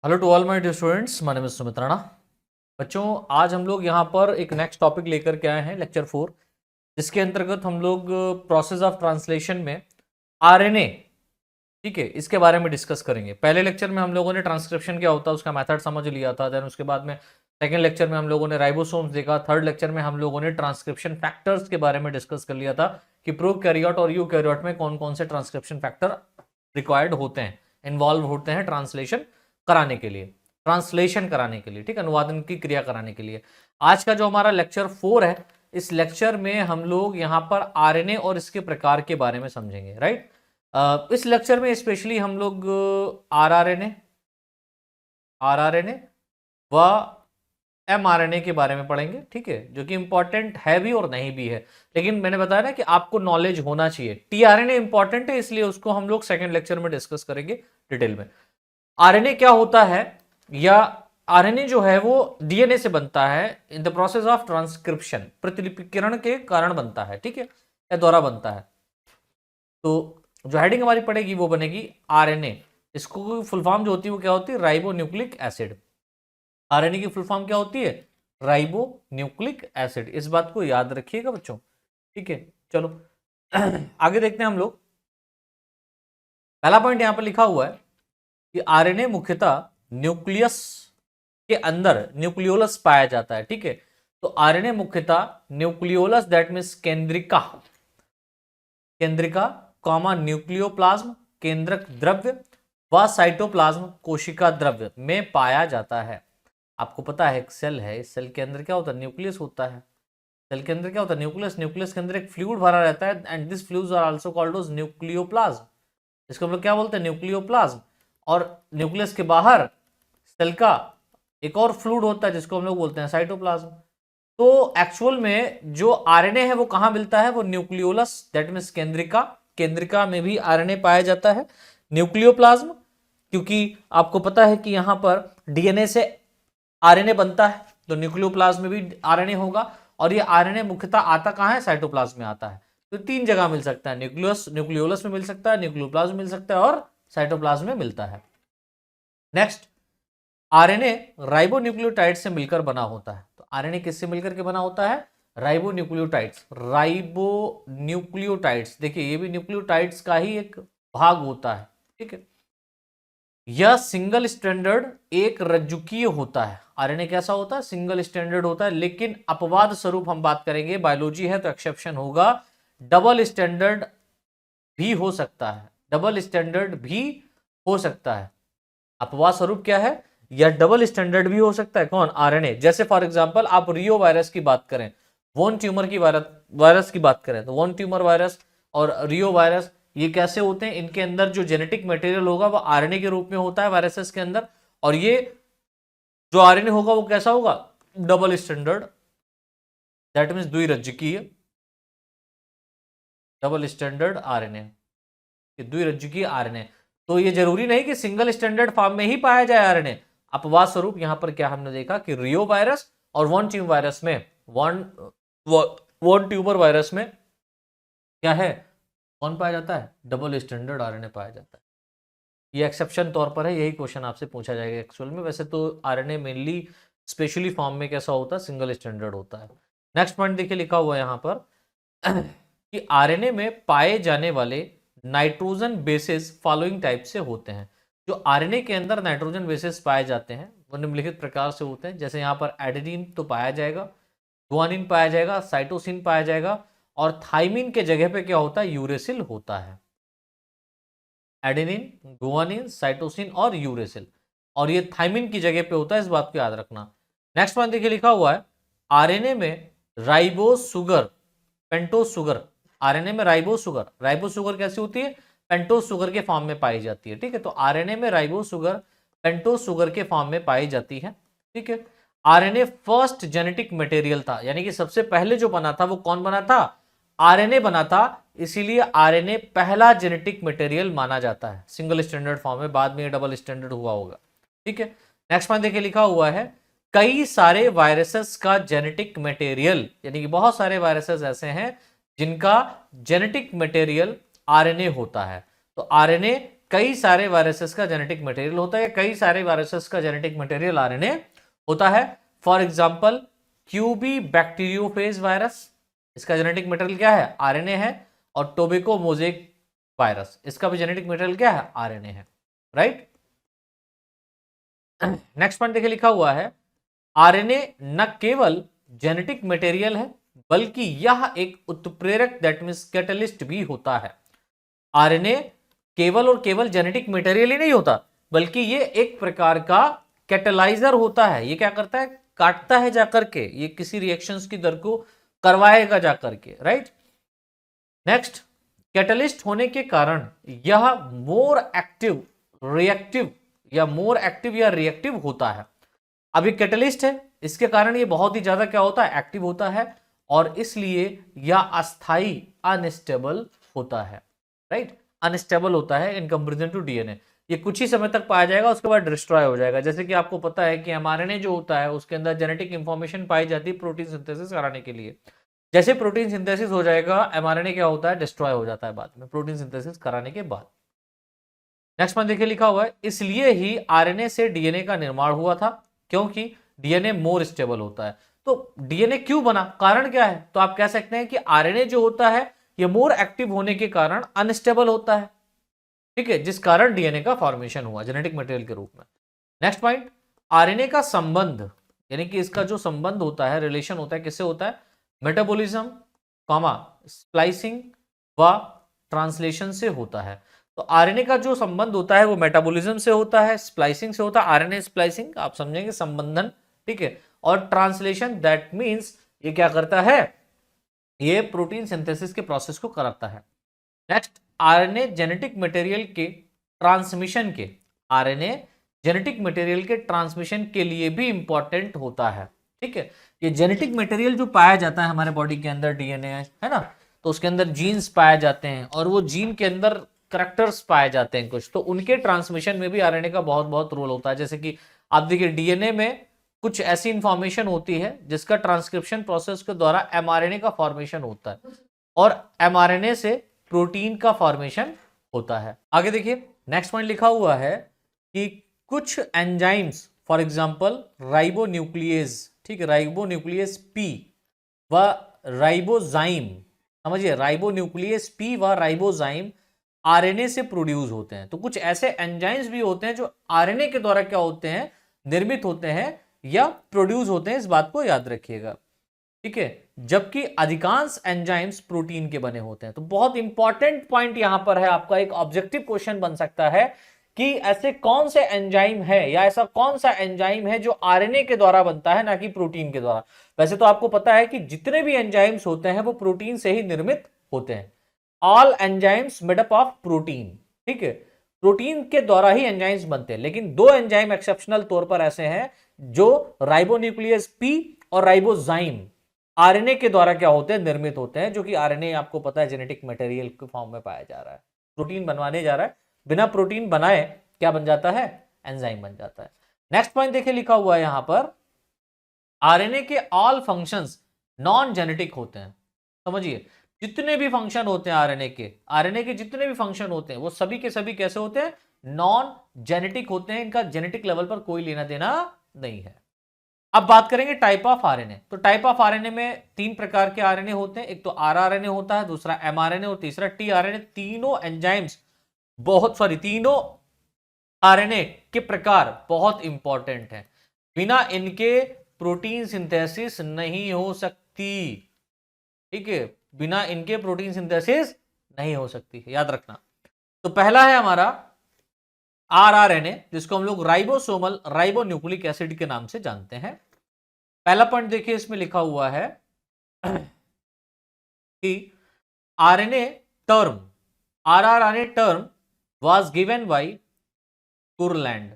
Hello to all my dear students, my name is Sumit Rana. बच्चों, आज हम लोग यहाँ पर एक नेक्स्ट टॉपिक लेकर के आए हैं, लेक्चर 4, जिसके अंतर्गत हम लोग प्रोसेस ऑफ ट्रांसलेशन में आरएनए, ठीक है, इसके बारे में डिस्कस करेंगे। पहले लेक्चर में हम लोगों ने ट्रांसक्रिप्शन क्या होता है उसका मेथड समझ लिया था। देन उसके बाद में सेकेंड लेक्चर में हम लोगों ने राइबोसोम्स देखा। थर्ड लेक्चर में हम लोगों ने ट्रांसक्रिप्शन फैक्टर्स के बारे में डिस्कस कर लिया था कि प्रोकैरियोट और यूकैरियोट में कौन कौन से ट्रांसक्रिप्शन फैक्टर रिक्वायर्ड होते हैं, इन्वॉल्व होते हैं ट्रांसलेशन कराने के लिए, ट्रांसलेशन कराने के लिए, ठीक, अनुवादन की क्रिया कराने के लिए। आज का जो हमारा लेक्चर 4 है, इस लेक्चर में हम लोग यहाँ पर आरएनए और इसके प्रकार के बारे में समझेंगे, राइट। इस लेक्चर में स्पेशली हम लोग आरआरएनए व एमआरएनए के बारे में पढ़ेंगे, ठीक है, जो कि इंपॉर्टेंट है भी और नहीं भी है, लेकिन मैंने बताया ना कि आपको नॉलेज होना चाहिए। टीआरएनए इंपॉर्टेंट है, इसलिए उसको हम लोग सेकंड लेक्चर में डिस्कस करेंगे डिटेल में। आरएनए क्या होता है, या आरएनए जो है वो डीएनए से बनता है in the process of transcription, प्रतिलिपिकरण के कारण बनता है, ठीक है, या द्वारा बनता है। तो जो हेडिंग हमारी पड़ेगी वो बनेगी आरएनए। इसको फुल फॉर्म जो होती है वो क्या होती है, राइबो न्यूक्लिक एसिड। आरएनए की फुल फॉर्म क्या होती है, राइबो न्यूक्लिक एसिड। इस बात को याद रखिएगा बच्चों, ठीक है। चलो आगे देखते हैं हम लोग। पहला पॉइंट यहां पर लिखा हुआ है कि आरएनए मुख्यतः न्यूक्लियस के अंदर न्यूक्लियोलस पाया जाता है, ठीक है। तो आरएनए मुख्यतः न्यूक्लियोलस, दैट मीन्स केंद्रिका, कॉमा न्यूक्लियोप्लाज्म केंद्रक द्रव्य व साइटोप्लाज्म कोशिका द्रव्य में पाया जाता है। आपको पता है एक सेल है, इस सेल के अंदर क्या होता है, न्यूक्लियस होता है। सेल के अंदर क्या होता है, न्यूक्लियस। न्यूक्लियस के अंदर एक फ्लूइड भरा रहता है and this fluids are also called as nucleoplasm. इसको हम लोग क्या बोलते हैं, न्यूक्लियोप्लाज्म। और न्यूक्लियस के बाहर सेल का एक और फ्लूइड होता है जिसको हम लोग बोलते हैं साइटोप्लाज्म। तो एक्चुअल में जो आरएनए है वो कहां मिलता है, वो न्यूक्लियोलस, दैट मीन्स केंद्रिका में भी आरएनए पाया जाता है। न्यूक्लियोप्लाज्म, क्योंकि आपको पता है कि यहां पर डीएनए से आरएनए बनता है, तो न्यूक्लियोप्लाज्म में भी आरएनए होगा। और ये आरएनए मुख्यतः आता कहां है, साइटोप्लाज्म में आता है। तो तीन जगह मिल सकता है, न्यूक्लियोलस में मिल सकता है, न्यूक्लियोप्लाज्म में मिल सकता है और साइटोप्लाज्म में मिलता है। नेक्स्ट, आरएनए राइबोन्यूक्लियोटाइड से मिलकर बना होता है। तो आरएनए किससे मिलकर के बना होता है, राइबोन्यूक्लियोटाइड्स। देखिए ये भी न्यूक्लियोटाइड्स का ही एक भाग होता है, ठीक है। यह सिंगल स्टैंडर्ड एक रज्जुकीय होता है। आरएनए कैसा होता है, सिंगल स्टैंडर्ड होता है, लेकिन अपवाद स्वरूप हम बात करेंगे, बायोलॉजी है तो एक्सेप्शन होगा, डबल स्टैंडर्ड भी हो सकता है, डबल स्टैंडर्ड भी हो सकता है। अपवाद स्वरूप क्या है, या डबल स्टैंडर्ड भी हो सकता है। कौन, आरएनए। जैसे फॉर एग्जांपल आप रियो वायरस की बात करें, वोन ट्यूमर की वायरस की बात करें, तो वोन ट्यूमर वायरस और रियो वायरस ये कैसे होते हैं, इनके अंदर जो जेनेटिक मटेरियल होगा वो आरएनए के रूप में होता है वायरसेस के अंदर। और ये जो आरएनए होगा वो कैसा होगा, डबल स्टैंडर्ड, दैट मीन्स द्विरज्जुकीय, डबल स्टैंडर्ड आरएनए, द्विरज्जुकीय आरएनए। तो ये जरूरी नहीं कि सिंगल स्टैंडर्ड फॉर्म में ही पाया जाए आरएनए। अपवाद स्वरूप यहां पर क्या हमने देखा कि रियो वायरस और वॉन ट्यूमर वायरस में, वॉन ट्यूमर वायरस में क्या है, कौन पाया जाता है, डबल स्टैंडर्ड आरएनए पाया जाता है। ये एक्सेप्शन तौर पर है, यही क्वेश्चन आपसे पूछा जाएगा एक्चुअल में। वैसे तो आरएनए मेनली स्पेशली फॉर्म में कैसा होता है, सिंगल स्टैंडर्ड होता है। नेक्स्ट पॉइंट देखिए लिखा हुआ है यहाँ पर कि आरएनए में पाए जाने वाले नाइट्रोजन बेसिस फॉलोइंग टाइप से होते हैं। जो आरएनए के अंदर नाइट्रोजन बेसिस पाए जाते हैं वो निम्नलिखित प्रकार से होते हैं। जैसे यहाँ पर एडेनिन तो पाया जाएगा, गुआनिन पाया जाएगा, साइटोसिन पाया जाएगा, और थाइमिन के जगह पे क्या होता है, यूरेसिल होता है। एडेनिन, गुआनिन, साइटोसिन और यूरेसिल, और ये थाइमिन की जगह पे होता है, इस बात को याद रखना। नेक्स्ट पॉइंट देखिए लिखा हुआ है, आरएनए में ribose sugar, pentose sugar, RNA में राइबोस शुगर कैसी होती है, पेंटोस शुगर के फॉर्म में पाई जाती है, ठीक है। तो आरएनए में राइबोस शुगर पेंटोस शुगर के फॉर्म में पाई जाती है, ठीक है। आरएनए फर्स्ट जेनेटिक मटेरियल था, यानी कि सबसे पहले जो बना था वो कौन बना था, आरएनए बना था, इसीलिए आरएनए पहला जेनेटिक मटेरियल माना जाता है सिंगल स्टैंडर्ड फॉर्म में। बाद में ये डबल स्टैंडर्ड हुआ होगा, ठीक है। नेक्स्ट पॉइंट देखिए लिखा हुआ है, कई सारे वायरसेस का जेनेटिक मटेरियल, यानी कि बहुत सारे वायरसेस ऐसे हैं जिनका जेनेटिक मटेरियल आरएनए होता है। तो आरएनए कई सारे वायरसेस का जेनेटिक मटेरियल होता है, कई सारे वायरसेस का जेनेटिक मटेरियल आरएनए होता है। For example QB bacteriophage virus, इसका जेनेटिक मटेरियल क्या है? आरएनए है। और टोबैको मोज़ेक वायरस, इसका भी जेनेटिक मटेरियल क्या है? आरएनए है, राइट। नेक्स्ट पॉइंट देखिए लिखा हुआ है, आरएनए न केवल जेनेटिक मटेरियल है बल्कि यह एक उत्प्रेरक दैट मींस कैटलिस्ट भी होता है। आरएनए केवल और केवल जेनेटिक मटेरियल ही नहीं होता बल्कि ये एक प्रकार का कैटलाइजर होता है। ये क्या करता है? काटता है जाकर के, ये किसी रिएक्शंस की दर को करवाएगा जाकर के, राइट। नेक्स्ट, कैटलिस्ट होने के कारण यह मोर एक्टिव या रिएक्टिव होता है। अब ये कैटलिस्ट है, इसके कारण ये बहुत ही ज्यादा क्या होता है? एक्टिव होता है, और इसलिए यह अस्थाई अनस्टेबल होता है, राइट। अनस्टेबल होता है इन कंपेरिजन टू डीएनए। ये कुछ ही समय तक पाया जाएगा, उसके बाद डिस्ट्रॉय हो जाएगा। जैसे कि आपको पता है कि एमआरएनए जो होता है उसके अंदर जेनेटिक इंफॉर्मेशन पाई जाती है प्रोटीन सिंथेसिस कराने के लिए। जैसे प्रोटीन सिंथेसिस हो जाएगा, एमआरएनए क्या होता है? डिस्ट्रॉय हो जाता है बाद में, प्रोटीन सिंथेसिस कराने के बाद। नेक्स्ट में देखिए लिखा हुआ है, इसलिए ही आरएनए से डीएनए का निर्माण हुआ था, क्योंकि डीएनए मोर स्टेबल होता है। तो डीएनए क्यों बना? कारण क्या है? तो आप कह सकते हैं कि आरएनए जो होता है ये मोर एक्टिव होने के कारण अनस्टेबल होता है, ठीक है, जिस कारण डीएनए का फॉर्मेशन हुआ जेनेटिक मटेरियल के रूप में। नेक्स्ट पॉइंट, आरएनए का संबंध, यानी कि इसका जो संबंध होता है, रिलेशन होता है, किससे होता है? मेटाबॉलिज्म कॉमा स्प्लाइसिंग व ट्रांसलेशन से होता है। तो आरएनए का जो संबंध होता है वो मेटाबॉलिज्म से होता है, स्प्लाइसिंग से होता है। आरएनए स्प्लाइसिंग आप समझेंगे, संबंधन, ठीक है। और ट्रांसलेशन दैट मींस ये क्या करता है? ये प्रोटीन सिंथेसिस के प्रोसेस को कराता है। नेक्स्ट, आरएनए जेनेटिक मटेरियल के ट्रांसमिशन के, आरएनए जेनेटिक मटेरियल के ट्रांसमिशन के लिए भी इंपॉर्टेंट होता है, ठीक है। ये जेनेटिक मटेरियल जो पाया जाता है हमारे बॉडी के अंदर, डीएनए है ना, तो उसके अंदर जीन्स पाए जाते हैं और वो जीन के अंदर करैक्टर्स पाए जाते हैं कुछ, तो उनके ट्रांसमिशन में भी आरएनए का बहुत बहुत रोल होता है। जैसे कि आप देखिए डीएनए में कुछ ऐसी इंफॉर्मेशन होती है जिसका ट्रांसक्रिप्शन प्रोसेस के द्वारा एमआरएनए का फॉर्मेशन होता है, और एमआरएनए से प्रोटीन का फॉर्मेशन होता है। आगे देखिए नेक्स्ट पॉइंट लिखा हुआ है कि कुछ एंजाइम्स, फॉर एग्जांपल राइबोन्यूक्लियेज, ठीक है, राइबोन्यूक्लियेज पी व राइबोजाइम, समझिए राइबोन्यूक्लियेज पी व राइबोजाइम आरएनए से प्रोड्यूस होते हैं। तो कुछ ऐसे एंजाइम्स भी होते हैं जो आरएनए के द्वारा क्या होते हैं? निर्मित होते हैं या प्रोड्यूस होते हैं, इस बात को याद रखिएगा, ठीक है। जबकि अधिकांश एंजाइम्स प्रोटीन के बने होते हैं। तो बहुत इंपॉर्टेंट पॉइंट यहां पर है, आपका एक ऑब्जेक्टिव क्वेश्चन बन सकता है कि ऐसे कौन से एंजाइम है या ऐसा कौन सा एंजाइम है जो आरएनए के द्वारा बनता है, ना कि प्रोटीन के द्वारा। वैसे तो आपको पता है कि जितने भी एंजाइम्स होते हैं वो प्रोटीन से ही निर्मित होते हैं। All enzymes made up of protein, ठीक है, प्रोटीन के द्वारा ही एंजाइम्स बनते हैं। लेकिन दो एंजाइम एक्सेप्शनल तौर पर ऐसे हैं जो राइबोन्यूक्लियस पी और राइबोजाइम आरएनए के द्वारा क्या होते हैं? निर्मित होते हैं, जो कि आरएनए आपको पता है जेनेटिक मटेरियल के फॉर्म में पाया जा रहा है, प्रोटीन बनवाने जा रहा है, बिना प्रोटीन बनाए क्या बन जाता है? एंजाइम बन जाता है। नेक्स्ट पॉइंट देखिए लिखा हुआ है यहां पर, आरएनए के ऑल फंक्शंस नॉन जेनेटिक होते हैं। समझिए जितने भी फंक्शन होते हैं आरएनए के जितने भी फंक्शन होते हैं वो सभी के सभी कैसे होते हैं? नॉन जेनेटिक होते हैं। इनका जेनेटिक लेवल पर कोई लेना देना नहीं है। अब बात करेंगे टाइप ऑफ आरएनए। तो टाइप ऑफ आरएनए में तीन प्रकार के आरएनए होते हैं, एक तो आरआरएनए होता है, दूसरा एमआरएनए और तीसरा टीआरएनए। तीनों एंजाइम्स तीनों आरएनए के प्रकार बहुत इंपॉर्टेंट हैं। बिना इनके प्रोटीन सिंथेसिस नहीं हो सकती, ठीक है, बिना इनके प्रोटीन सिंथेसिस नहीं हो सकती, याद रखना। तो पहला है हमारा आरआरएनए, जिसको हम लोग राइबोसोमल राइबोन्यूक्लिक एसिड के नाम से जानते हैं। पहला पॉइंट देखिए इसमें लिखा हुआ है कि RNA term, rRNA term was given by Courland.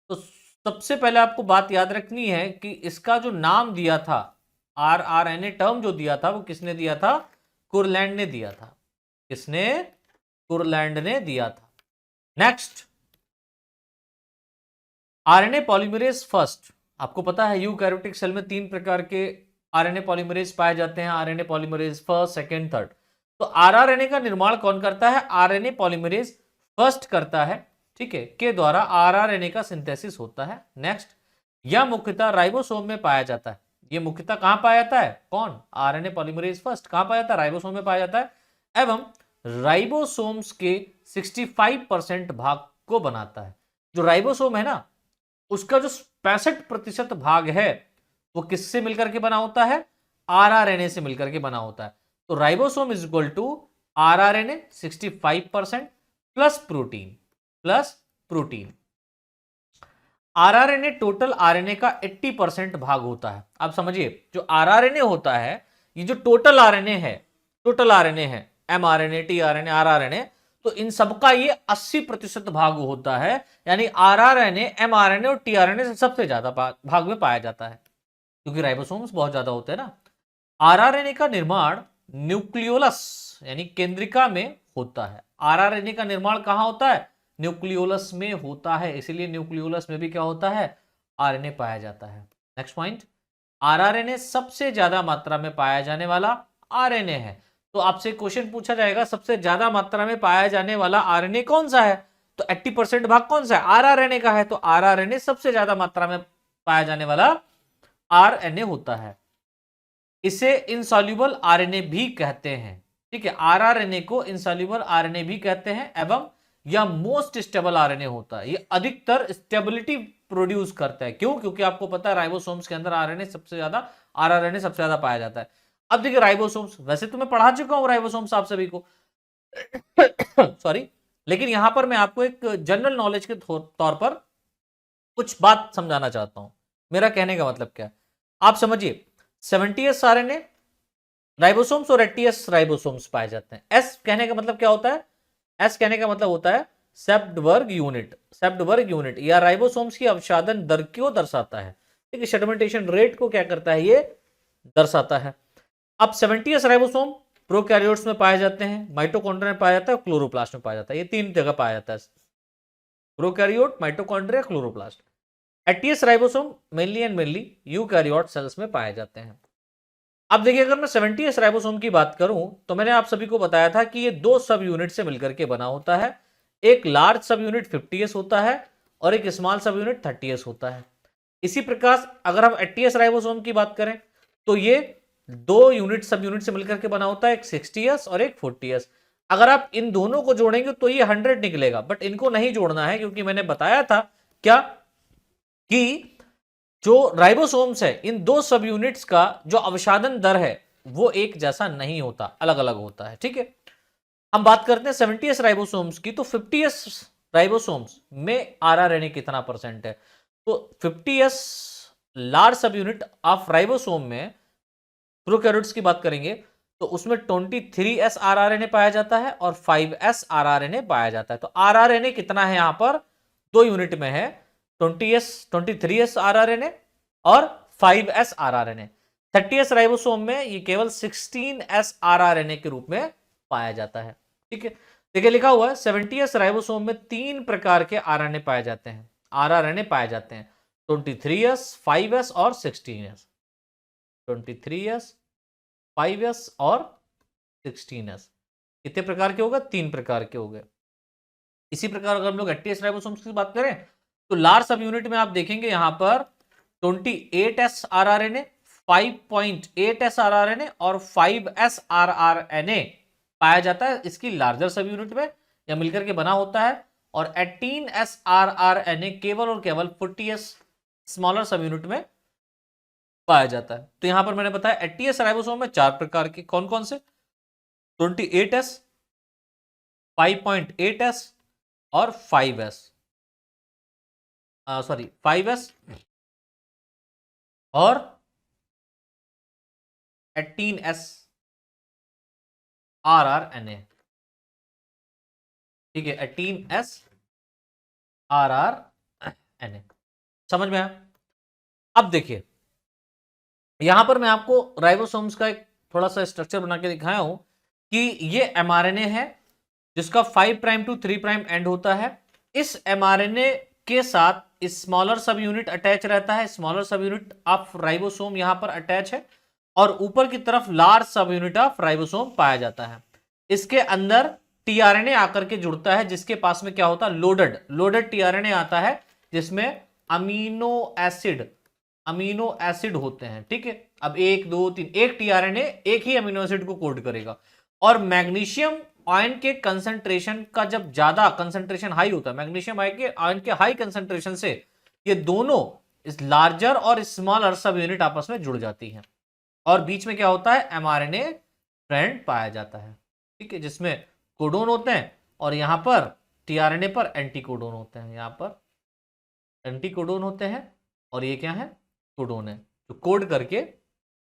तो सबसे पहले आपको बात याद रखनी है कि इसका जो नाम दिया था, आरआरएनए टर्म जो दिया था वो किसने दिया था? कुरलैंड ने दिया था। किसने? कुरलैंड ने दिया था। Next, RNA polymerase first. आपको पता है यूकैरियोटिक सेल में तीन प्रकार के आरएनए पॉलीमरेज पाए जाते हैं, RNA polymerase first, second, third. तो आरआरएनए का निर्माण कौन करता है? आरएनए पॉलीमरेज फर्स्ट करता है, ठीक है, के द्वारा आरआरएनए का सिंथेसिस होता है। नेक्स्ट, यह मुख्यतः राइबोसोम में पाया जाता है। ये मुख्यतः कहां पाया जाता है? कौन? आरएनए पॉलीमरेज फर्स्ट कहां पाया जाता है? राइबोसोम में पाया जाता है, एवं राइबोसोम्स के 65% भाग को बनाता है। जो राइबोसोम है ना, उसका जो 65% भाग है वो किससे मिलकर के बना होता है? आरआरएनए से मिलकर के बना होता है। तो ribosome is equal to rRNA 65% plus protein. RRNA total RNA का 80% भाग होता है। आप समझिए, जो आरआरएनए होता है, ये जो टोटल आरएनए है, एमआरएनए, टीआरएनए, आरआरएनए, तो इन सबका ये 80% भाग होता है। यानी आरआरएनए, एमआरएनए और टीआरएनए से सबसे ज्यादा भाग में पाया जाता है, क्योंकि राइबोसोम्स बहुत ज्यादा होते हैं ना। आरआरएनए का निर्माण न्यूक्लियोलस यानी केंद्रिका में होता है। आरआरएनए का निर्माण कहां होता है? न्यूक्लियोलस में होता है, इसीलिए न्यूक्लियोलस में भी क्या होता है? आरएनए पाया जाता है। नेक्स्ट पॉइंट, आरआरएनए सबसे ज्यादा मात्रा में पाया जाने वाला आरएनए है। तो आपसे क्वेश्चन पूछा जाएगा, सबसे ज्यादा मात्रा में पाया जाने वाला आरएनए कौन सा है? तो 80% भाग कौन सा है? आरआरएनए का है। तो आरआरएनए सबसे ज्यादा मात्रा में पाया जाने वाला आरएनए होता है। इसे इनसॉल्युबल आरएनए भी कहते हैं, ठीक है। आरआरएनए को इनसॉल्युबल आरएनए भी कहते हैं, एवं यह मोस्ट स्टेबल आरएनए होता है। ये अधिकतर स्टेबिलिटी प्रोड्यूस करता है। क्यों? क्योंकि आपको पता है राइबोसोम्स के अंदर आरआरएनए सबसे ज्यादा पाया जाता है। अब देखिए राइबोसोम्स, वैसे तो मैं पढ़ा चुका हूं राइबोसोम्स आप सभी को सॉरी, लेकिन यहां पर मैं आपको एक जनरल नॉलेज के तौर पर कुछ बात समझाना चाहता हूं। मेरा कहने का मतलब क्या है, आप समझिए। 70s आरएनए राइबोसोम्स और 80s राइबोसोम्स पाए जाते हैं। एस कहने का मतलब क्या होता है? एस कहने का मतलब होता है सेप्टबर्ग यूनिट या राइबोसोम्स की अवसादन दर को दर्शाता है, ठीक है। सेडिमेंटेशन रेट को क्या करता है? ये दर्शाता है। अब 70s राइबोसोम प्रोकैरियोट्स में पाए जाते हैं, माइटोकॉन्ड्रिया में पाया जाता है, क्लोरोप्लास्ट में पाया जाता है। ये तीन जगह पाया जाता है, prokaryote, mitochondria, chloroplast. 80s ribosome mainly eukaryote cells में पाए जाते हैं। अब देखिए, अगर मैं 70s राइबोसोम की बात करूं तो मैंने आप सभी को बताया था कि ये दो सब यूनिट से मिलकर के बना होता है। एक लार्ज सब यूनिट 50s होता है और एक स्मॉल सब यूनिट 30s होता है। इसी प्रकार अगर हम 80s राइबोसोम की बात करें तो ये दो यूनिट सब यूनिट से मिलकर के बना होता है, एक 60s और एक 40s। अगर आप इन दोनों को जोड़ेंगे तो ये 100 निकलेगा, बट इनको नहीं जोड़ना है, क्योंकि मैंने बताया था क्या कि जो राइबोसोम्स है, इन दो सब यूनिट्स का जो अवसादन दर है वो एक जैसा नहीं होता, अलग अलग होता है, ठीक है। हम बात करते हैं 70s राइबोसोम्स की। तो 50s राइबोसोम्स में आरआरएनए कितना परसेंट है? तो 50s लार्ज सब यूनिट ऑफ राइबोसोम में प्रोकैरियोट्स की बात करेंगे तो उसमें 23s आरआरएनए पाया जाता है और 5s आरआरएनए पाया जाता है। तो आरआरएनए कितना है? यहां पर दो यूनिट में है, 23s आरआरएनए और 5s आरआरएनए। 30s राइबोसोम में ये केवल 16s आरआरएनए के रूप में पाया जाता है, ठीक है। देखिए लिखा हुआ है 70s राइबोसोम में 3 प्रकार के आरआरएनए पाए जाते हैं, 23s, 5s और 16s। 23s, 5s और 16s कितने प्रकार के हो गए? 3 प्रकार के हो गए। इसी प्रकार अगर हम लोग 80s राइबोसोम्स की बात करें तो लार्ज सब यूनिट में आप देखेंगे यहां पर 28s आरआरएनए, 5.8s आरआरएनए और 5s आरआरएनए पाया जाता है इसकी लार्जर सब यूनिट में, या मिलकर के बना होता है। और 18s आरआरएनए केवल और केवल 40s स्मॉलर सब यूनिट में पाया जाता है। तो यहां पर मैंने बताया 80s राइबोसोम में 4 प्रकार के, कौन कौन से? 28s, 5.8s और 5s, सॉरी 5s और 18s आरआरएनए, ठीक है। 18s आरआरएनए समझ में आया? अब देखिए यहां पर मैं आपको राइबोसोम्स का एक थोड़ा सा स्ट्रक्चर बना के दिखाया हूं कि ये एमआरएनए है जिसका 5 प्राइम टू 3 प्राइम एंड होता है। इस एमआरएनए के साथ स्मॉलर सब यूनिट अटैच रहता है, स्मॉलर सब यूनिट ऑफ राइबोसोम यहां पर अटैच है, और ऊपर की तरफ लार्ज सब यूनिट ऑफ राइबोसोम पाया जाता है। इसके अंदर टीआरएनए आकर के जुड़ता है, जिसके पास में क्या होता है, लोडेड टीआरएनए आता है, जिसमें अमीनो एसिड होते हैं। ठीक है, अब 1 2 3 एक टीआरएनए एक ही अमीनो एसिड को कोड करेगा। और मैग्नीशियम आयन के कंसंट्रेशन का जब ज्यादा कंसंट्रेशन हाई होता है, मैग्नीशियम आयन के हाई कंसंट्रेशन से ये दोनों इस लार्जर और स्मॉलर सब यूनिट आपस में जुड़ जाती हैं, और बीच में क्या होता है, एमआरएनए स्ट्रैंड पाया जाता है। ठीक है, जिसमें कोडोन होते हैं, और यहां पर टीआरएनए पर एंटीकोडोन होते हैं, यहां पर एंटीकोडोन होते हैं, और ये क्या है, कोडोन है, जो कोड करके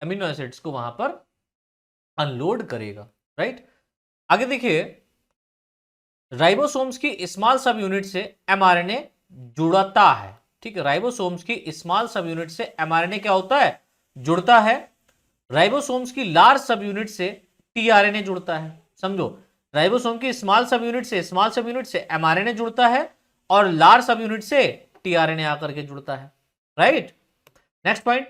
अमीनो एसिड्स को वहां पर अनलोड करेगा। राइट, आगे देखिए, राइबोसोम्स की स्मॉल सब यूनिट से एमआरएनए जुड़ता है। ठीक है, राइबोसोम्स की स्मॉल सब यूनिट से एमआरएनए क्या होता है, जुड़ता है। राइबोसोम्स की लार्ज सब यूनिट से टीआरएनए जुड़ता है। समझो, राइबोसोम की स्मॉल सब यूनिट से एमआरएनए जुड़ता है, और लार्ज सब यूनिट से टीआरएनए आकर के जुड़ता है। राइट, नेक्स्ट पॉइंट,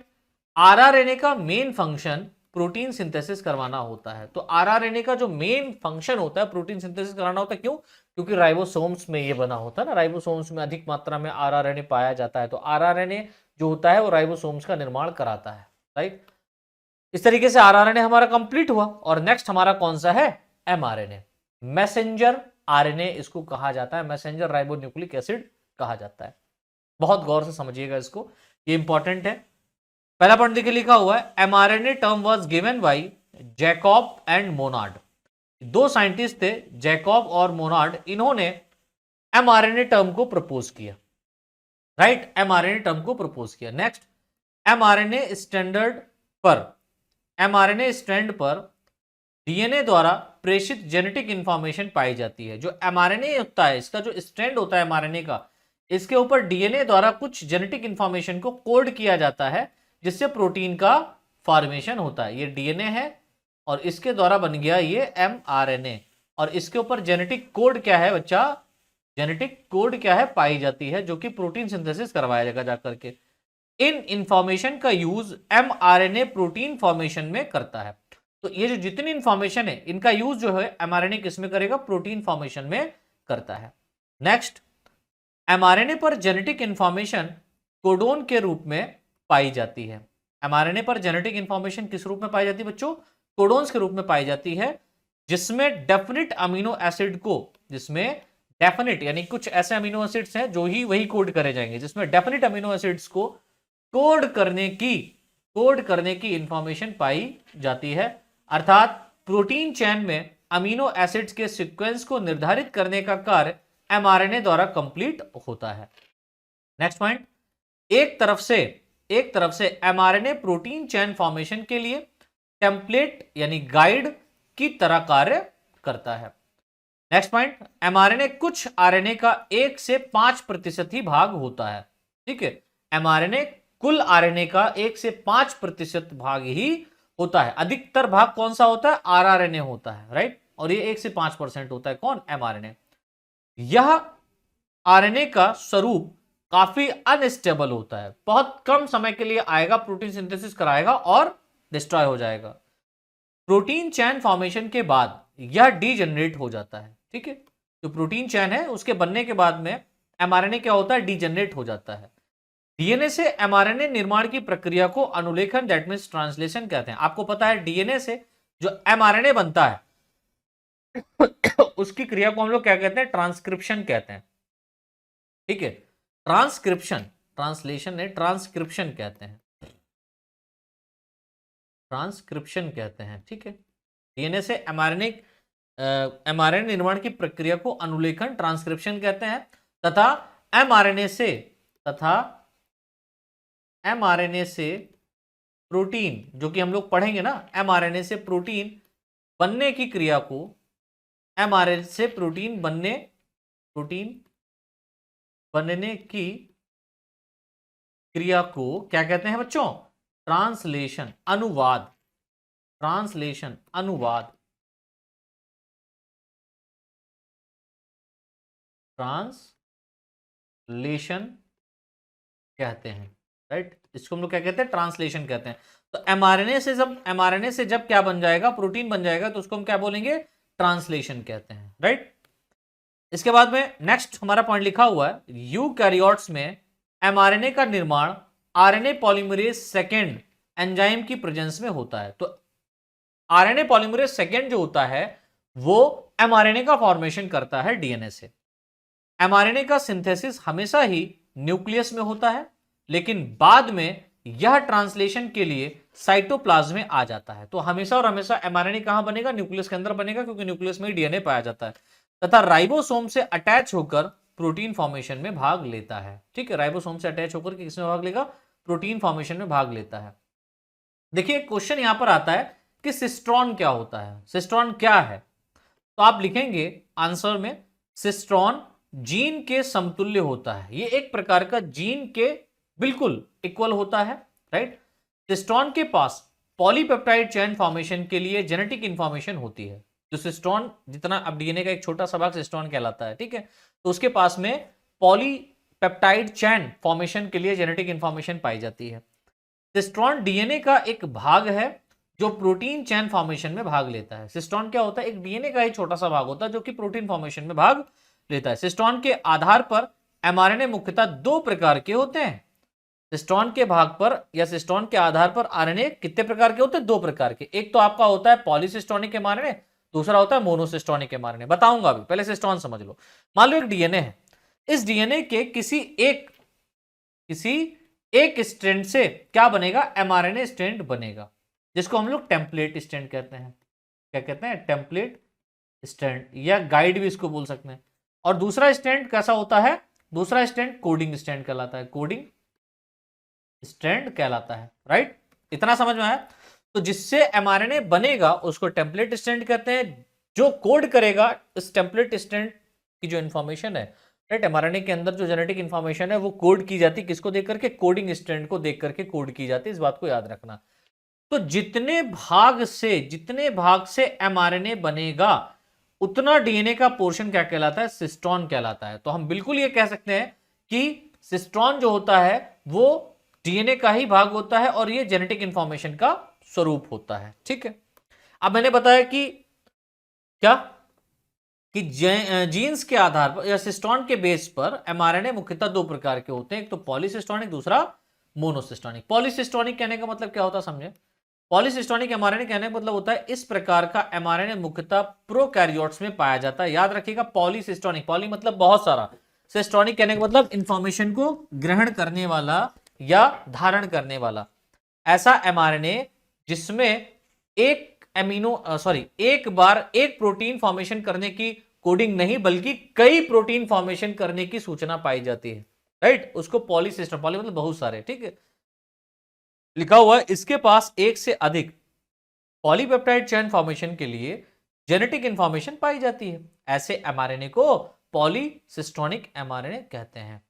आरआरएनए का मेन फंक्शन प्रोटीन सिंथेसिस करवाना होता है। तो आरआरएनए का जो मेन फंक्शन होता है प्रोटीन सिंथेसिस कराना होता है। क्यों? क्योंकि राइबोसोम्स में ये बना होता है ना, राइबोसोम्स में अधिक मात्रा में आरआरएनए पाया जाता है, तो आरआरएनए जो होता है वो राइबोसोम्स का निर्माण कराता है। राइट, इस तरीके से आरआरएनए हमारा कंप्लीट हुआ। और नेक्स्ट हमारा कौन सा है, एमआरएनए, मैसेंजर आरएनए इसको कहा जाता है, मैसेंजर राइबोन्यूक्लिक एसिड कहा जाता है। बहुत गौर से समझिएगा इसको, ये इंपॉर्टेंट है। पहला पॉइंट देखिए, लिखा हुआ है mRNA term was given by Jacob and Monod. दो साइंटिस्ट थे, जैकब और मोनार्ड, इन्होंने एमआरएनए टर्म को प्रपोज किया। राइट, एमआरएनए टर्म को प्रपोज किया। नेक्स्ट, एमआरएनए स्ट्रैंड पर डीएनए द्वारा प्रेषित जेनेटिक इंफॉर्मेशन पाई जाती है। जो एमआरएनए होता है, इसका जो स्ट्रैंड होता है एमआरएनए का, इसके ऊपर डीएनए द्वारा कुछ जेनेटिक इंफॉर्मेशन को कोड किया जाता है, जिससे प्रोटीन का फॉर्मेशन होता है। ये डीएनए है और इसके द्वारा बन गया ये एमआरएनए, और इसके ऊपर जेनेटिक कोड क्या है बच्चा, जेनेटिक कोड क्या है, पाई जाती है, जो कि प्रोटीन सिंथेसिस करवाया जाएगा जाकर के। इन इंफॉर्मेशन का यूज एमआरएनए प्रोटीन फॉर्मेशन में करता है। तो ये जो जितनी इंफॉर्मेशन है, इनका यूज जो है एमआरएनए किस में करेगा, प्रोटीन फॉर्मेशन में करता है। नेक्स्ट, एमआरएनए पर जेनेटिक इंफॉर्मेशन कोडोन के रूप में पाई जाती है। एमआरएनए पर जेनेटिक इंफॉर्मेशन किस रूप में पाई जाती है बच्चों, कोडोन्स के रूप में पाई जाती है, जिसमें डेफिनेट अमीनो एसिड को, जिसमें डेफिनेट यानी कुछ ऐसे अमीनो एसिड्स हैं जो ही वही कोड करे जाएंगे, जिसमें डेफिनेट अमीनो एसिड्स को कोड करने की इंफॉर्मेशन पाई जाती है। अर्थात प्रोटीन चेन में अमीनो एसिड्स के सीक्वेंस को निर्धारित करने का कार्य एमआरएनए द्वारा कंप्लीट होता है। नेक्स्ट पॉइंट, एक तरफ से एमआरएनए प्रोटीन चेन फॉर्मेशन के लिए टेम्पलेट यानी गाइड की तरह कार्य करता है। नेक्स्ट पॉइंट, एमआरएनए कुछ आरएनए का 1 से 5% ही भाग होता है। ठीक है, एमआरएनए कुल आरएनए का 1 से 5% भाग ही होता है। अधिकतर भाग कौन सा होता है, आरआरएनए होता है। राइट, और ये 1 से 5% होता है कौन, एमआरएनए। यह आरएनए का स्वरूप काफी अनस्टेबल होता है, बहुत कम समय के लिए आएगा, प्रोटीन सिंथेसिस कराएगा और डिस्ट्रॉय हो जाएगा। प्रोटीन चैन फॉर्मेशन के बाद यह डीजेनरेट हो जाता है। ठीक है, जो प्रोटीन चैन है उसके बनने के बाद में एमआरएनए क्या होता है, डीजेनरेट हो जाता है। डीएनए से एमआरएनए निर्माण की प्रक्रिया को अनुलेखन दैट मींस ट्रांसलेशन कहते हैं। आपको पता है डीएनए से जो एमआरएनए बनता है उसकी क्रिया को हम लोग क्या कहते हैं, ट्रांसक्रिप्शन कहते हैं। ठीक है, ट्रांसक्रिप्शन, ट्रांसलेशन है, ट्रांसक्रिप्शन कहते हैं, ट्रांसक्रिप्शन कहते हैं। ठीक है, डीएनए से एमआरएनए निर्माण की प्रक्रिया को अनुलेखन ट्रांसक्रिप्शन कहते हैं, तथा एमआरएनए से प्रोटीन, जो कि हम लोग पढ़ेंगे ना, एमआरएनए से प्रोटीन बनने की क्रिया को, एमआरएनए से प्रोटीन बनने की क्रिया को क्या कहते हैं बच्चों, ट्रांसलेशन, अनुवाद, ट्रांसलेशन, अनुवाद, ट्रांसलेशन कहते हैं। राइट, इसको हम लोग क्या कहते हैं, ट्रांसलेशन कहते हैं। तो एमआरएनए से जब क्या बन जाएगा, प्रोटीन बन जाएगा, तो उसको हम क्या बोलेंगे, ट्रांसलेशन कहते हैं। राइट। इसके बाद में नेक्स्ट हमारा पॉइंट लिखा हुआ है, यूकैरियोट्स में एमआरएनए का निर्माण आरएनए पॉलीमरेज सेकेंड एंजाइम की प्रेजेंस में होता है। तो आरएनए पॉलीमरेज सेकेंड जो होता है वो एमआरएनए का फॉर्मेशन करता है डीएनए से। एमआरएनए का सिंथेसिस हमेशा ही न्यूक्लियस में होता है, लेकिन बाद में यह ट्रांसलेशन के लिए साइटोप्लाज्म में आ जाता है। तो हमेशा और हमेशा एमआरएनए कहां बनेगा? न्यूक्लियस के अंदर बनेगा, क्योंकि न्यूक्लियस में ही डीएनए पाया जाता है, तथा राइबोसोम से अटैच होकर प्रोटीन फॉर्मेशन में भाग लेता है। ठीक है, राइबोसोम से अटैच होकर किसमें भाग लेगा? प्रोटीन फॉर्मेशन में भाग लेता है। देखिए क्वेश्चन यहां पर आता है कि सिस्ट्रॉन क्या होता है, सिस्ट्रॉन क्या है? तो आप लिखेंगे आंसर में, सिस्ट्रॉन जीन के समतुल्य होता है। ये एक प्रकार का जीन के बिल्कुल इक्वल होता है, राइट। सिस्ट्रॉन के पास पॉलीपेप्टाइड चेन फॉर्मेशन के लिए जेनेटिक इंफॉर्मेशन होती है। जो सिस्ट्रॉन, जितना अब डीएनए का एक छोटा सा भाग सिस्ट्रॉन कहलाता है, ठीक है, तो उसके पास में पॉलीपेप्टाइड चेन फॉर्मेशन के लिए जेनेटिक इंफॉर्मेशन पाई जाती है। सिस्ट्रॉन डीएनए का एक भाग है जो प्रोटीन चेन फॉर्मेशन में भाग लेता है। सिस्ट्रॉन क्या होता है? एक डीएनए का ही छोटा सा भाग होता है जो कि प्रोटीन फॉर्मेशन में भाग लेता है। सिस्ट्रॉन के आधार पर एमआरएनए मुख्यतः दो प्रकार के होते हैं। सिस्ट्रॉन के भाग पर या सिस्ट्रॉन के आधार पर आरएनए कितने प्रकार के होते हैं? दो प्रकार के। एक तो आपका होता है पॉलीसिस्टोनिक एमआरएनए, दूसरा होता है मोनोसिस्टोनिक एमआरएनए। बताऊंगा अभी, पहले सिस्ट्रॉन समझ लो। मान लो एक डीएनए है, इस डीएनए के किसी एक स्ट्रैंड से क्या बनेगा? एमआरएनए स्ट्रैंड बनेगा, जिसको हम लोग टेम्पलेट स्ट्रैंड कहते हैं। क्या कहते हैं? टेम्पलेट स्ट्रैंड, या गाइड भी इसको बोल सकते हैं। और दूसरा स्ट्रैंड कैसा होता है? दूसरा स्ट्रैंड कोडिंग स्ट्रैंड कहलाता है, कोडिंग स्ट्रैंड कहलाता है, राइट। इतना समझ में आया? तो जिससे एमआरएनए बनेगा उसको टेम्पलेट स्ट्रैंड कहते हैं। जो कोड करेगा इस टेम्पलेट स्ट्रैंड की जो इंफॉर्मेशन है, राइट, एमआरएनए के अंदर जो जेनेटिक इंफॉर्मेशन है वो कोड की जाती है, किसको देख करके? कोडिंग स्ट्रैंड को देख करके कोड की जाती है। इस बात को याद रखना। तो जितने भाग से एमआरएनए बनेगा उतना डीएनए का पोर्शन क्या कहलाता है? सिस्ट्रॉन कहलाता है। तो हम बिल्कुल ये कह सकते हैं कि सिस्ट्रॉन जो होता है वो डीएनए का ही भाग होता है और ये जेनेटिक इंफॉर्मेशन का स्वरूप होता है। ठीक है, अब मैंने बताया कि क्या कि जीन्स के आधार पर या सिस्ट्रॉन के बेस पर एमआरएनए मुख्यतः दो प्रकार के होते हैं, एक तो पॉलीसिस्टोनिक, दूसरा मोनोसिस्टोनिक। पॉलीसिस्टोनिक कहने का मतलब क्या होता है समझे? पॉलीसिस्टोनिक एमआरएनए कहने का मतलब होता है इस प्रकार का एमआरएनए मुख्यतः प्रोकैरियोट्स में पाया जाता है। याद रखिएगा, पॉलीसिस्टोनिक, पॉली मतलब बहुत सारा, सिस्टोनिक कहने का मतलब इंफॉर्मेशन को ग्रहण करने वाला या धारण करने वाला। ऐसा एमआरएनए जिसमें एक बार एक प्रोटीन फॉर्मेशन करने की कोडिंग नहीं बल्कि कई प्रोटीन फॉर्मेशन करने की सूचना पाई जाती है, राइट, उसको पॉलीसिस्टम, पॉली मतलब बहुत सारे, ठीक है, लिखा हुआ है। इसके पास एक से अधिक पॉलीपेप्टाइड चेन फॉर्मेशन के लिए जेनेटिक इंफॉर्मेशन पाई जाती है। ऐसे एमआरएनए को पॉलीसिस्टोनिक एमआरएनए कहते हैं।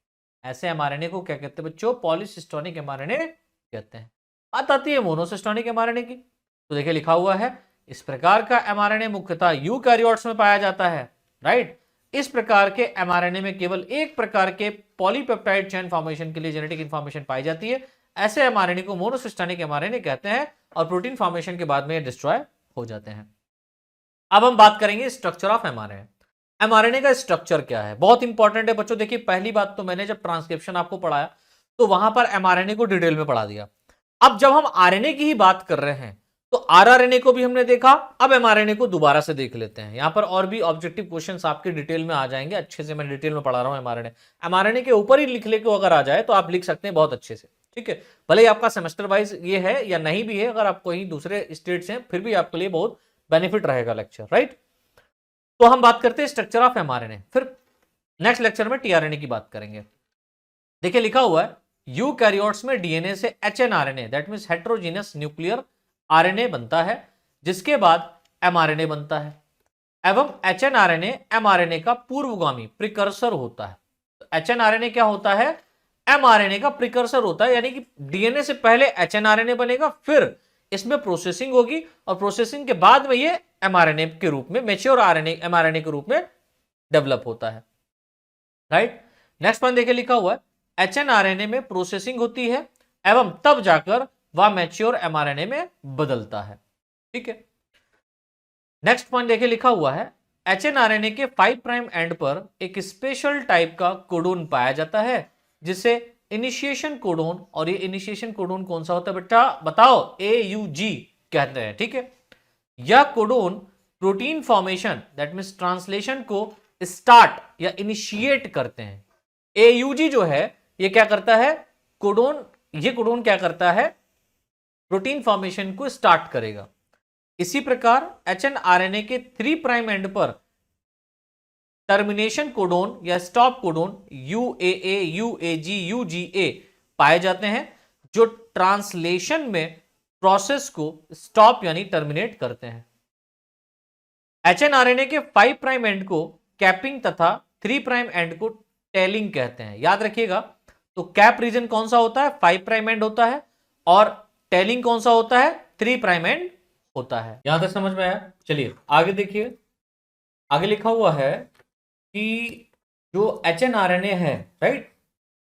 ऐसे एमआरएनए को क्या कहते हैं बच्चों? पॉलीसिस्टोनिक एमआरएनए कहते हैं। बात आती है मोनोसिस्टोनिक एमआरएनए की, तो देखिए लिखा हुआ है, इस प्रकार का एमआरएनए मुख्यतः यूकैरियोट्स में पाया जाता है, राइट। इस प्रकार के एमआरएनए में केवल एक प्रकार के पॉलीपेप्टाइड चेन फॉर्मेशन के लिए जेनेटिक इंफॉर्मेशन पाई जाती है। ऐसे एमआरएनए को मोनोसिस्टोनिक एमआरएनए कहते हैं और प्रोटीन फॉर्मेशन के बाद में डिस्ट्रॉय हो जाते हैं। अब हम बात करेंगे स्ट्रक्चर ऑफ एमआरएनए। एमआरएनए का स्ट्रक्चर क्या है? बहुत इंपॉर्टेंट है बच्चों। देखिए पहली बात तो मैंने जब ट्रांसक्रिप्शन आपको पढ़ाया तो वहां पर एमआरएनए को डिटेल में पढ़ा दिया। अब जब हम आरएनए की ही बात कर रहे हैं तो आरआरएनए को भी हमने देखा, अब एमआरएनए को दोबारा से देख लेते हैं। यहां पर और भी ऑब्जेक्टिव क्वेश्चंस आपके डिटेल में आ जाएंगे, अच्छे से मैं डिटेल में पढ़ा रहा हूं एमआरएनए। एमआरएनए के ऊपर ही लिख लेके अगर आ जाए तो आप लिख सकते हैं बहुत अच्छे से, ठीक है। भले ही आपका सेमेस्टर वाइज ये है या नहीं भी है, अगर आप कहीं दूसरे स्टेट से फिर भी आपके लिए बहुत बेनिफिट रहेगा लेक्चर, राइट। तो हम बात करते हैं स्ट्रक्चर ऑफ एमआरएनए, फिर नेक्स्ट लेक्चर में टीआरएनए की बात करेंगे। देखिए लिखा हुआ है, यूकैरियोट्स में डीएनए से hnRNA that means heterogeneous nuclear RNA बनता है, जिसके बाद एमआरएनए बनता है, एवं एचएनआरएनए एमआरएनए का पूर्वगामी प्रिकर्सर होता है। तो एचएनआरएनए क्या होता है? एमआरएनए का प्रिकर्सर होता है, यानी कि डीएनए से पहले एचएनआरएनए बनेगा, फिर इसमें प्रोसेसिंग होगी और प्रोसेसिंग के बाद में ये एमआरएनए के रूप में, मैच्योर आरएनए एमआरएनए के रूप में डेवलप होता है, राइट। नेक्स्ट पॉइंट देखिए लिखा हुआ है, एचएनआरएनए में प्रोसेसिंग होती है एवं तब जाकर वह मैच्योर एमआरएनए में बदलता है, ठीक है। नेक्स्ट पॉइंट देखिए लिखा हुआ है, एचएनआरएनए के 5 प्राइम एंड पर एक स्पेशल टाइप का कोडोन पाया जाता है जिसे इनिशिएशन कोडोन, और ये इनिशिएशन कोडोन कौन सा होता है बेटा बताओ, AUG कहते हैं। ठीक है, यह codon protein formation that means translation को स्टार्ट या इनिशिएट करते हैं। AUG जो है ये क्या करता है, कोडोन, ये कोडोन क्या करता है, प्रोटीन फॉर्मेशन को स्टार्ट करेगा। इसी प्रकार एचएनआरएनए के 3 प्राइम एंड पर टर्मिनेशन कोडोन या stop codon UAA, UAG, UGA पाए जाते हैं जो ट्रांसलेशन में प्रोसेस को स्टॉप यानी टर्मिनेट करते हैं। एचएनआरएनए के 5 प्राइम एंड को कैपिंग तथा 3 प्राइम एंड को टेलिंग कहते हैं। याद रखिएगा, तो कैप रीजन कौन सा होता है, 5 प्राइम एंड होता है, और टेलिंग कौन सा होता है, 3 प्राइम एंड होता है। यहां तक समझ में आया? चलिए आगे देखिए, आगे लिखा हुआ है कि जो एचएनआरएनए है, राइट,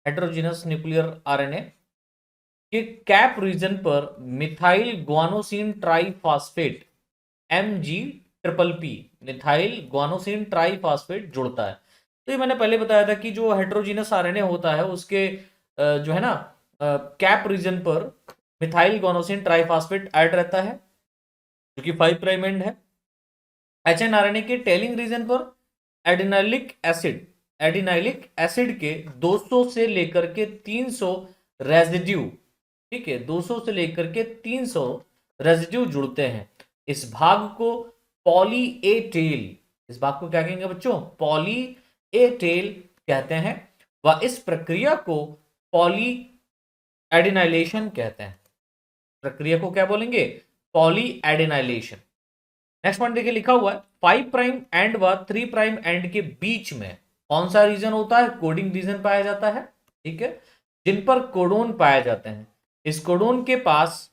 हेटेरोजेनस न्यूक्लियर आरएनए के कैप रीजन पर methyl guanosine triphosphate MG-PP methyl guanosine triphosphate जुड़ता है। तो ये मैंने पहले बताया था कि जो हेटेरोजेनस आरएनए होता है उसके जो है ना कैप रीजन पर मिथाइल ग्वानोसिन ट्राइफॉस्फेट ऐड रहता है जो कि 5 प्राइम एंड है। एचएनआरएनए के टेलिंग रीजन पर एडिनाइलिक एसिड के 200 से लेकर के 300 रेजिड्यू, ठीक है, 200 से लेकर के 300 रेजिड्यू जुड़ते हैं। इस भाग को पॉली ए टेल, इस भाग को क्या कहेंगे बच्चों, पॉली ए टेल कहते हैं, व इस प्रक्रिया को पॉली एडिनाइलेशन कहते हैं। प्रक्रिया को क्या बोलेंगे, पॉली एडिनाइलेशन। नेक्स्ट पॉइंट देखिए, लिखा हुआ है 5 प्राइम एंड व 3 प्राइम एंड के बीच में कौन सा रीजन होता है, कोडिंग रीजन पाया जाता है। ठीक है, जिन पर कोडोन पाए जाते हैं। इस कोडोन के पास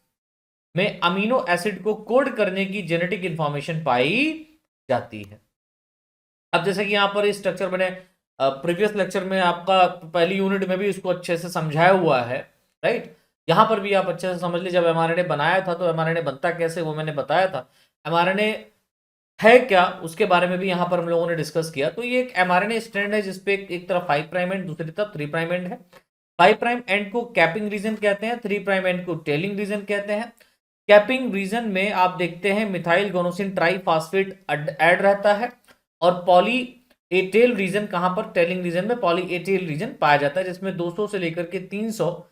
में अमीनो एसिड को कोड करने की जेनेटिक इंफॉर्मेशन पाई जाती है। अब जैसे कि यहां पर स्ट्रक्चर मैंने प्रीवियस लेक्चर में आपका पहली यूनिट में भी इसको अच्छे से समझाया हुआ है, राइट। यहां पर भी आप अच्छे से समझ लीजिए, जब एमआरएनए बनाया था तो एमआरएनए बनता कैसे वो मैंने बताया था। एमआरएनए है क्या उसके बारे में भी यहां पर हम लोगों ने डिस्कस किया। तो ये एक एमआरएनए स्ट्रैंड है जिसपे एक तरफ 5 प्राइम एंड दूसरी तरफ 3 प्राइम एंड है। 5 प्राइम एंड को कैपिंग रीजन कहते हैं, 3 प्राइम एंड को टेलिंग रीजन कहते हैं। कैपिंग रीजन में आप देखते हैं मिथाइल गोनोसिन ट्राइफॉस्फेट ऐड रहता है, और पॉली एटेल रीजन कहां पर, टेलिंग रीजन में पॉली एटेल रीजन पाया जाता है जिसमें 200 से लेकर के 300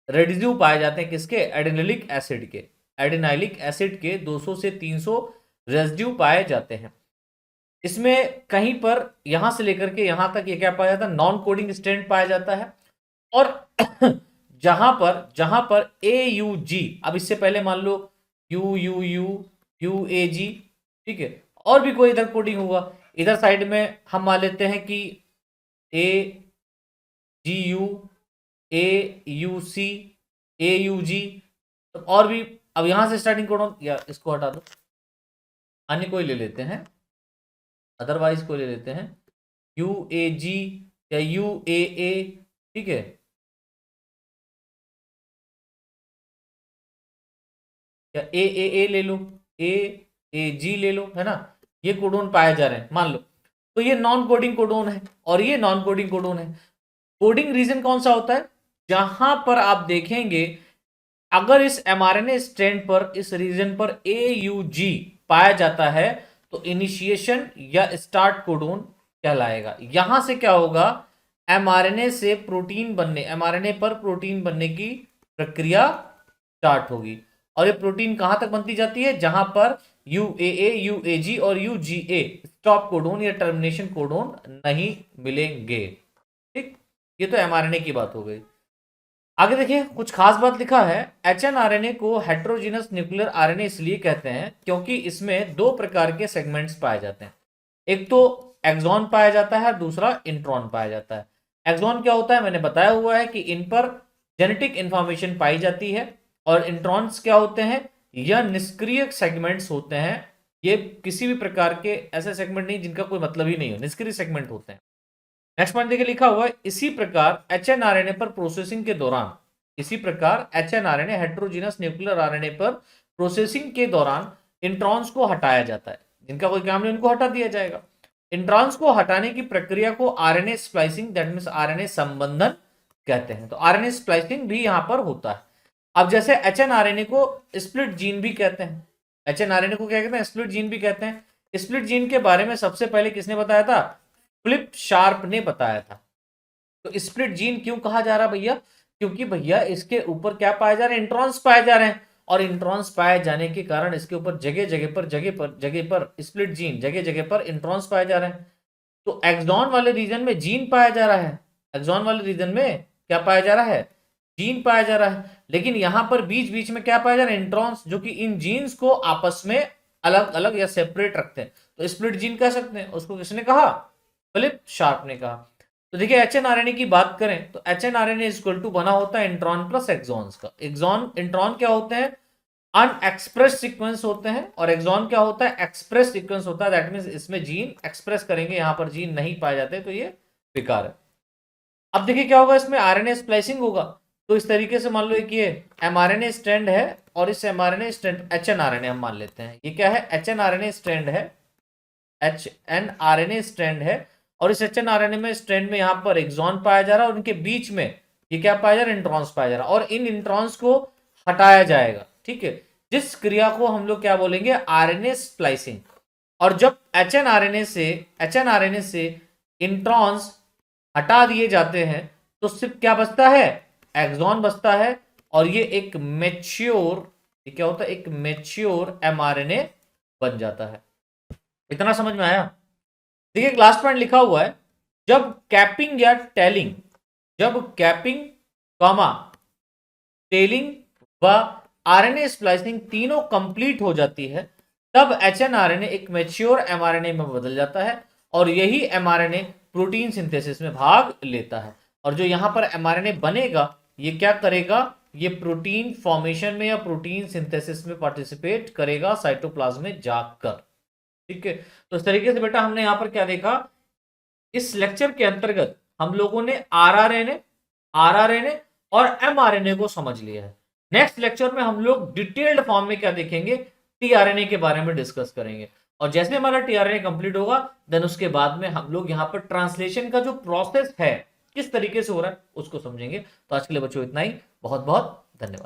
रेडिड्यू पाए जाते हैं किसके, एडिनाइलिक एसिड के। एडिनाइलिक एसिड के 200 से 300 रेसिड्यू पाए जाते हैं। इसमें कहीं पर यहां से लेकर के यहां तक ये क्या पाया जाता है, नॉन कोडिंग स्ट्रैंड पाया जाता है। और जहां पर AUG, अब इससे पहले मान लो UUU, UAG, ठीक है, और भी कोई इधर कोडिंग होगा। इधर साइड में हम मान लेते हैं कि AGU, AUC, AUG, और भी। अब यहां से स्टार्टिंग कोड, या इसको हटा दो, अन्य कोई ले लेते हैं, अदरवाइज कोई ले लेते हैं, UAG या UAA, ठीक है, या AAA ले लो, AAG ले लो, है ना। ये कोडोन पाए जा रहे हैं मान लो, तो ये नॉन कोडिंग कोडोन है और ये नॉन कोडिंग कोडोन है। कोडिंग रीजन कौन सा होता है, जहां पर आप देखेंगे अगर इस एमआरएनए स्ट्रैंड पर इस रीजन पर AUG पाया जाता है तो इनिशिएशन या स्टार्ट कोडोन कहलाएगा। यहां से क्या होगा, एमआरएनए से प्रोटीन बनने, एमआरएनए पर प्रोटीन बनने की प्रक्रिया स्टार्ट होगी। और ये प्रोटीन कहां तक बनती जाती है, जहां पर UAA, UAG और UGA स्टॉप कोडोन या टर्मिनेशन कोडोन नहीं मिलेंगे। ठीक, ये तो एमआरएनए की बात हो गई। आगे देखिए, कुछ खास बात लिखा है। एचएनआरएनए को हेटेरोजेनस न्यूक्लियर आरएनए इसलिए कहते हैं क्योंकि इसमें 2 प्रकार के सेगमेंट्स पाए जाते हैं। एक तो एक्सॉन पाया जाता है, दूसरा इंट्रॉन पाया जाता है। एक्सॉन क्या होता है, मैंने बताया हुआ है कि इन पर जेनेटिक इंफॉर्मेशन पाई जाती है, और इंट्रॉन्स क्या होते हैं, यह निष्क्रिय सेगमेंट्स होते हैं। ये किसी भी प्रकार के ऐसे सेगमेंट नहीं जिनका कोई मतलब ही नहीं हो, निष्क्रिय सेगमेंट होते हैं। नेक्स्ट पॉइंट देखिए, लिखा हुआ है इसी प्रकार एचएनआरएनए पर प्रोसेसिंग के दौरान, इसी प्रकार एचएनआरएनए हेटेरोजेनस न्यूक्लियर आरएनए पर प्रोसेसिंग के दौरान इंट्रॉन्स को हटाया जाता है। जिनका कोई काम नहीं उनको हटा दिया जाएगा। इंट्रॉन्स को हटाने की प्रक्रिया को RNA splicing that means RNA संबंधन कहते हैं। तो आरएनए स्प्लाइसिंग भी यहां पर होता है। अब जैसे एचएनआरएनए को स्प्लिट जीन भी कहते हैं, एचएनआरएनए को क्या कहते हैं, स्प्लिट जीन भी कहते हैं। स्प्लिट जीन के बारे में सबसे पहले किसने बताया था, फिलिप शार्प ने बताया था। तो स्प्लिट जीन क्यों कहा जा रहा भैया, क्योंकि भैया इसके ऊपर क्या पाए जा रहे हैं, इंट्रॉन्स पाए जा रहे हैं, और इंट्रॉन्स पाए जाने के कारण इसके ऊपर जगह जगह पर स्प्लिट जीन, जगह जगह पर इंट्रॉन्स पाए जा रहे हैं। तो एक्सॉन वाले रीजन में जीन पाया जा रहा है, एक्सॉन वाले रीजन में क्या पाया जा रहा है, जीन पाया जा रहा है। लेकिन यहां पर बीच बीच में क्या पाया जा रहा है, इंट्रॉन्स, जो कि इन जीन्स को आपस में अलग अलग या सेपरेट रखते हैं। तो स्प्लिट जीन कह सकते हैं, उसको किसने कहा, फिलिप शार्प ने कहा। तो देखिए एचएनआरएनए की बात करें तो एचएनआरएनए इज इक्वल टू बना होता है इंट्रॉन प्लस एक्सॉन्स का। एक्सॉन इंट्रॉन क्या होते हैं, अनएक्सप्रेस सीक्वेंस होते हैं, और एक्सॉन क्या होता है, एक्सप्रेस सीक्वेंस होता है। दैट मींस इसमें जीन एक्सप्रेस करेंगे, यहां पर जीन नहीं पाए जाते, तो ये बेकार है। अब देखिए क्या होगा, इसमें आरएनए स्प्लाइसिंग होगा। तो इस तरीके से मान लो कि ये एमआरएनए स्ट्रैंड है और इस एमआरएनए स्ट्रैंड एचएनआरएनए हम मान लेते हैं, ये क्या है, एचएनआरएनए स्ट्रैंड है, एचएनआरएनए स्ट्रैंड है, और इस एचएनआरएनए में स्ट्रैंड में यहां पर एक्सॉन पाया जा रहा है और इनके बीच में ये क्या पाया जा रहा है, इंट्रॉन्स पाया जा रहा है, और इन इंट्रॉन्स को हटाया जाएगा। ठीक है, जिस क्रिया को हम लोग क्या बोलेंगे, आरएनए स्प्लाइसिंग। और जब एचएनआरएनए से इंट्रॉन्स हटा दिए जाते हैं तो सिर्फ क्या बचता है, एक्सॉन बचता है, और ये एक मैच्योर, ये क्या होता है, एक मैच्योर एमआरएनए बन जाता है। इतना समझ में आया। देखिए लास्ट पॉइंट लिखा हुआ है, जब कैपिंग या टेलिंग, जब कैपिंग कॉमा टेलिंग व आरएनए स्प्लाइसिंग तीनों कंप्लीट हो जाती है, तब एचएनआरएनए एक मैच्योर एमआरएनए में बदल जाता है, और यही एमआरएनए प्रोटीन सिंथेसिस में भाग लेता है। और जो यहां पर एमआरएनए बनेगा ये क्या करेगा, ये प्रोटीन फॉर्मेशन में या प्रोटीन सिंथेसिस में पार्टिसिपेट करेगा साइटोप्लाज्म में जाकर। ठीक है, तो इस तरीके से बेटा हमने यहां पर क्या देखा, इस लेक्चर के अंतर्गत हम लोगों ने आरआरएनए और एमआरएनए को समझ लिया है। नेक्स्ट लेक्चर में हम लोग डिटेल्ड फॉर्म में क्या देखेंगे, टीआरएनए के बारे में डिस्कस करेंगे। और जैसे हमारा टीआरएनए कंप्लीट होगा देन उसके बाद में हम लोग यहाँ पर ट्रांसलेशन का जो प्रोसेस है किस तरीके से हो रहा है उसको समझेंगे। तो आज के लिए बच्चों इतना ही, बहुत बहुत धन्यवाद।